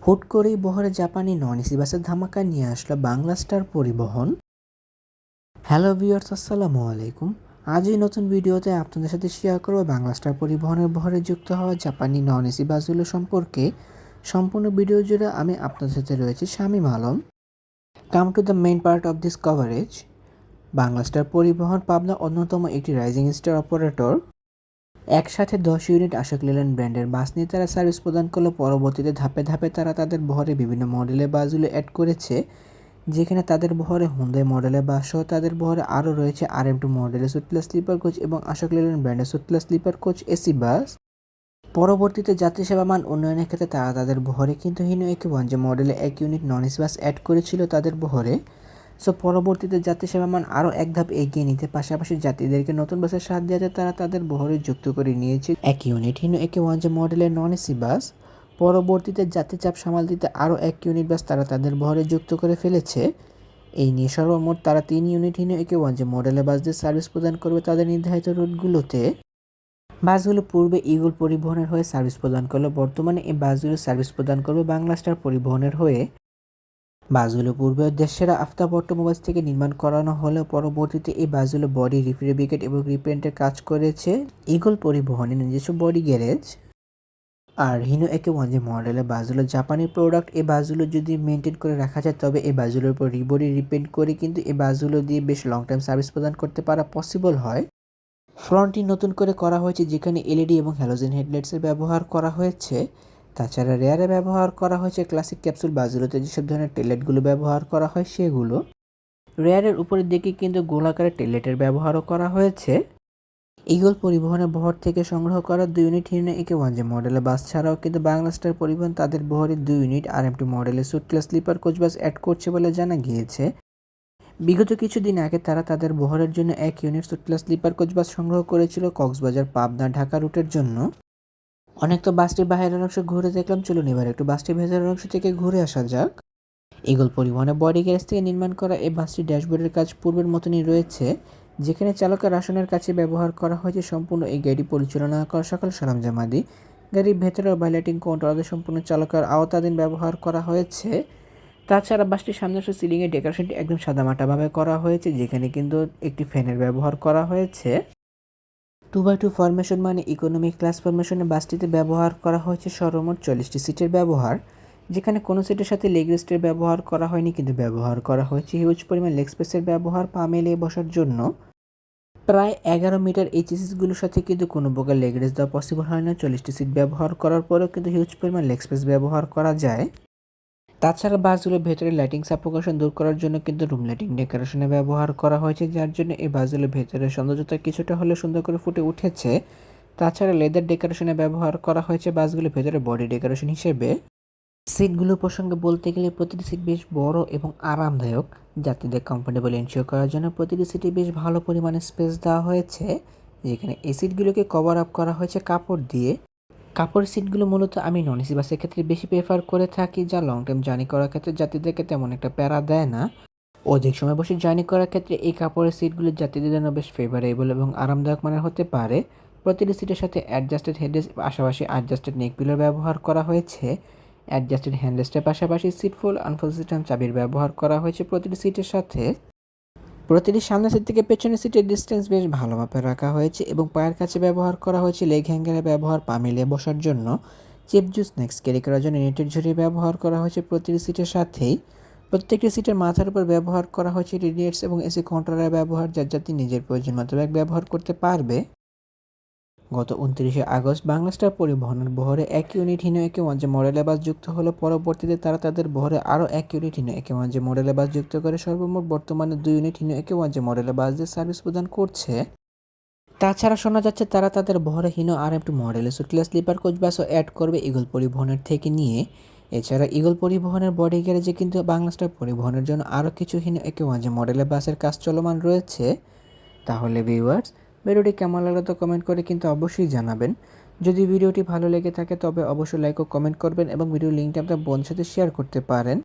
হুট করেই বহরে জাপানি নন এসি বাসের ধামাকা নিয়ে আসলো বাংলা স্টার পরিবহন। হ্যালো ভিউয়ার্স, আসসালামু আলাইকুম। আজ এই নতুন ভিডিওতে আপনাদের সাথে শেয়ার করব বাংলা স্টার পরিবহনের বহরে যুক্ত হওয়া জাপানি নন এসি বাসগুলো সম্পর্কে। সম্পূর্ণ ভিডিও জুড়ে আমি আপনাদের সাথে রয়েছি Shamim Alam. Come to the main part of this coverage. Bangla star Paribahan Pabna অন্যতম একটি রাইজিং স্টার অপারেটর। একসাথে 10 ইউনিট আশোক লেল্যান্ড ব্র্যান্ডের বাস নিয়ে তারা সার্ভিস প্রদান করলে পরবর্তীতে ধাপে ধাপে তারা তাদের বহরে বিভিন্ন মডেলের বাসগুলো অ্যাড করেছে, যেখানে তাদের বহরে হুন্দাই মডেলের বাস সহ তাদের বহরে আরও রয়েছে RM2 মডেলের সুটক্লাস স্লিপার কোচ এবং আশোক লেল্যান্ড ব্র্যান্ডের সুটক্লাস স্লিপার কোচ এসি বাস। পরবর্তীতে যাত্রী সেবা মান উন্নয়নের ক্ষেত্রে তারা তাদের বহরে কিন্তু হিনো AK1 যে মডেলে 1 unit non AC bus add করেছিল তাদের বহরে। সো পরবর্তীতে যাত্রী সেবা মান আরও এক ধাপ এগিয়ে নিতে পাশাপাশি যাত্রীদেরকে নতুন বাসের স্বাদ দেওয়াতে তারা তাদের বহরে যুক্ত করে নিয়েছে 1 ইউনিট হিনো AK1 যে মডেলের নন এসি বাস। পরবর্তীতে যাত্রী চাপ সামাল দিতে আরও 1 ইউনিট বাস তারা তাদের বহরে যুক্ত করে ফেলেছে। এই নিয়ে সর্বমোট তারা 3 ইউনিট হিনো AK1 যে মডেলের বাস দিয়ে সার্ভিস প্রদান করবে তাদের নির্ধারিত রুটগুলোতে। বাসগুলো পূর্বে ইগল পরিবহনের হয়ে সার্ভিস প্রদান করলে বর্তমানে এই বাসগুলো সার্ভিস প্রদান করবে বাংলা স্টার পরিবহনের হয়ে। বাসগুলো পূর্বে দেশসেরা আফতাব অটোমোবাইলস থেকে নির্মাণ করানো হলেও পরবর্তীতে এই বাসগুলো বডি রিফেব্রিকেট এবং রিপেন্টের কাজ করেছে ইগল পরিবহনের নিজস্ব বডি গ্যারেজ। আর হিনো AK1 যে মডেলের বাসগুলো জাপানি প্রোডাক্ট, এই বাসগুলো যদি মেনটেন করে রাখা যায় তবে এই বাসগুলোর উপর রিবডি রিপেন্ট করে কিন্তু এই বাসগুলো দিয়ে বেশ লং টাইম সার্ভিস প্রদান করতে পারা পসিবল হয়। ফ্রন্টটি নতুন করে করা হয়েছে, যেখানে LED এবং হ্যালোজেন হেডলাইটসের ব্যবহার করা হয়েছে। তাছাড়া রেয়ারে ব্যবহার করা হয়েছে ক্লাসিক ক্যাপসুল বাসগুলোতে যেসব ধরনের টেললাইটগুলো ব্যবহার করা হয় সেগুলো। রেয়ারের উপরের দিকে কিন্তু গোলাকারের টেললাইটের ব্যবহারও করা হয়েছে। ইগল পরিবহনের বহর থেকে সংগ্রহ করা 2 ইউনিট হিনো AK1 যে মডেলের বাস ছাড়াও কিন্তু বাংলা স্টার পরিবহন তাদের বহরে 2 ইউনিট RM2 মডেলের সুটক্লাস স্লিপার কোচ বাস অ্যাড করছে বলে জানা গিয়েছে। বিগত কিছুদিন আগে তারা তাদের বহরের জন্য 1 ইউনিট সুটক্লাস স্লিপার কোচ বাস সংগ্রহ করেছিল কক্সবাজার পাবনা ঢাকা রুটের জন্য। অনেক তো বাসটির বাইরের অংশ ঘুরে দেখলাম, চলুন এবার একটু বাসটির ভেতরের অংশ থেকে ঘুরে আসা যাক। ইগল পরিবহনের বডি গ্যারেজ থেকে নির্মাণ করা এই বাসটির ড্যাশবোর্ডের কাজ পূর্বের মতনই রয়েছে, যেখানে চালকের আসনের কাছে ব্যবহার করা হয়েছে সম্পূর্ণ এই গাড়ি পরিচালনা করা সকল সরঞ্জামাদি। গাড়ির ভেতরে বাইলাইটিং কন্ট্রোলারদের সম্পূর্ণ চালকের আওতাধীন ব্যবহার করা হয়েছে। তাছাড়া বাসটির সামনে আসা সিলিংয়ের ডেকোরেশনটি একদম সাদামাটাভাবে করা হয়েছে, যেখানে কিন্তু একটি ফ্যানের ব্যবহার করা হয়েছে। 2x2 ফরমেশন মানে ইকোনমিক ক্লাস ফরমেশনে বাসটিতে ব্যবহার করা হয়েছে সর্বমোট 40টি সিটের ব্যবহার, যেখানে কোনো সিটের সাথে লেগ রেস্টের ব্যবহার করা হয়নি, কিন্তু ব্যবহার করা হয়েছে হিউজ পরিমাণ লেগ স্পেসের ব্যবহার পা মেলিয়ে বসার জন্য। প্রায় 11 মিটার এই চেসিসগুলোর সাথে কিন্তু কোনো প্রকার লেগ রেস্ট দেওয়া পসিবল হয় না। 40টি সিট ব্যবহার করার পরেও কিন্তু হিউজ পরিমাণ লেগ স্পেস ব্যবহার করা যায়। তাছাড়া বাসগুলোর ভেতরে লাইটিং সাফোকেশন দূর করার জন্য কিন্তু রুম লাইটিং ডেকোরেশনে ব্যবহার করা হয়েছে, যার জন্য এই বাসগুলোর ভেতরে সৌন্দর্যতা কিছুটা হলেও সুন্দর করে ফুটে উঠেছে। তাছাড়া লেদার ডেকোরেশনে ব্যবহার করা হয়েছে বাসগুলোর ভেতরে বডি ডেকোরেশন হিসেবে। সিটগুলো প্রসঙ্গে বলতে গেলে প্রতিটি সিট বেশ বড় এবং আরামদায়ক। যাত্রীদের কমফোর্টেবল এনশিওর করার জন্য প্রতিটি সিটে বেশ ভালো পরিমাণে স্পেস দেওয়া হয়েছে, যেখানে এই সিটগুলোকে কভার আপ করা হয়েছে কাপড় দিয়ে। কাপড়ের সিটগুলো মূলত আমি নন এসি বাসের ক্ষেত্রে বেশি প্রেফার করে থাকি, যা লং টাইম জার্নি করার ক্ষেত্রে যাত্রীদেরকে তেমন একটা প্যারা দেয় না। অধিক সময় বসে জার্নি করার ক্ষেত্রে এই কাপড়ের সিটগুলো যাত্রীদের জন্য বেশ ফেভারেবল এবং আরামদায়ক মানের হতে পারে। প্রতিটি সিটের সাথে অ্যাডজাস্টেড হেডরেস্ট পাশাপাশি অ্যাডজাস্টেড নেক পিলোর ব্যবহার করা হয়েছে। অ্যাডজাস্টেড হ্যান্ডরেস্টের পাশাপাশি সিট ফোল্ড আনফোল্ড সিস্টেম চাবির ব্যবহার করা হয়েছে প্রতিটি সিটের সাথে। প্রতিটি সামনের সিট থেকে পেছনের সিটের ডিস্টেন্স বেশ ভালো মাপে রাখা হয়েছে এবং পায়ের কাছে ব্যবহার করা হয়েছে লেগ হ্যাঙ্গারের ব্যবহার পা মিলিয়ে বসার জন্য। চিপ জুস স্ন্যাক্স ক্যারি করার জন্য নেটের ঝুড়ি ব্যবহার করা হয়েছে প্রতিটি সিটের সাথেই। প্রত্যেকটি সিটের মাথার উপর ব্যবহার করা হয়েছে রেডিয়েটস এবং এসি কন্ট্রোলারের ব্যবহার, যার যাত্রী নিজের প্রয়োজন মতো ব্যাগ ব্যবহার করতে পারবে। গত 29শে আগস্ট বাংলা স্টার পরিবহনের বহরে 1 ইউনিট হিনো AK1 যে মডেলের বাস যুক্ত হলো। পরবর্তীতে তারা তাদের বহরে আরও 1 ইউনিট হিনো AK1 যে মডেলের বাস যুক্ত করে সর্বমোট বর্তমানে 2 ইউনিট হিনো AK1 যে মডেলের বাস দিয়ে সার্ভিস প্রদান করছে। তাছাড়া শোনা যাচ্ছে তারা তাদের বহরে হিনো RM2 মডেলের সুটক্লাস স্লিপার কোচ বাসও অ্যাড করবে ইগল পরিবহনের থেকে নিয়ে। এছাড়া ইগল পরিবহনের বডি গ্যারেজে কিন্তু বাংলা স্টার পরিবহনের জন্য আরও কিছু হিনো AK1 যে মডেলের বাসের কাজ চলমান রয়েছে। তাহলে ভিউয়ার্স, ভিডিওটি কেমন লাগলো তো কমেন্ট করে কিন্তু অবশ্যই জানাবেন। যদি ভিডিওটি ভালো লেগে থাকে তবে অবশ্যই লাইক ও কমেন্ট করবেন এবং ভিডিওর লিঙ্কটা আপনার বন্ধুর সাথে শেয়ার করতে পারেন।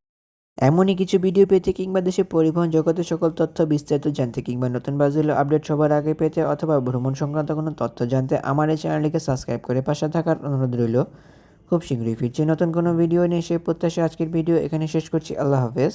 এমনই কিছু ভিডিও পেতে কিংবা দেশে পরিবহন জগতের সকল তথ্য বিস্তারিত জানতে কিংবা নতুন বাসগুলো আপডেট সবার আগে পেতে অথবা ভ্রমণ সংক্রান্ত কোনো তথ্য জানতে আমার এই চ্যানেলটিকে সাবস্ক্রাইব করে পাশে থাকার অনুরোধ রইল। খুব শীঘ্রই ফিরছি নতুন কোনো ভিডিও নিয়ে। সে প্রত্যাশা আজকের ভিডিও এখানে শেষ করছি। আল্লাহ হাফেজ।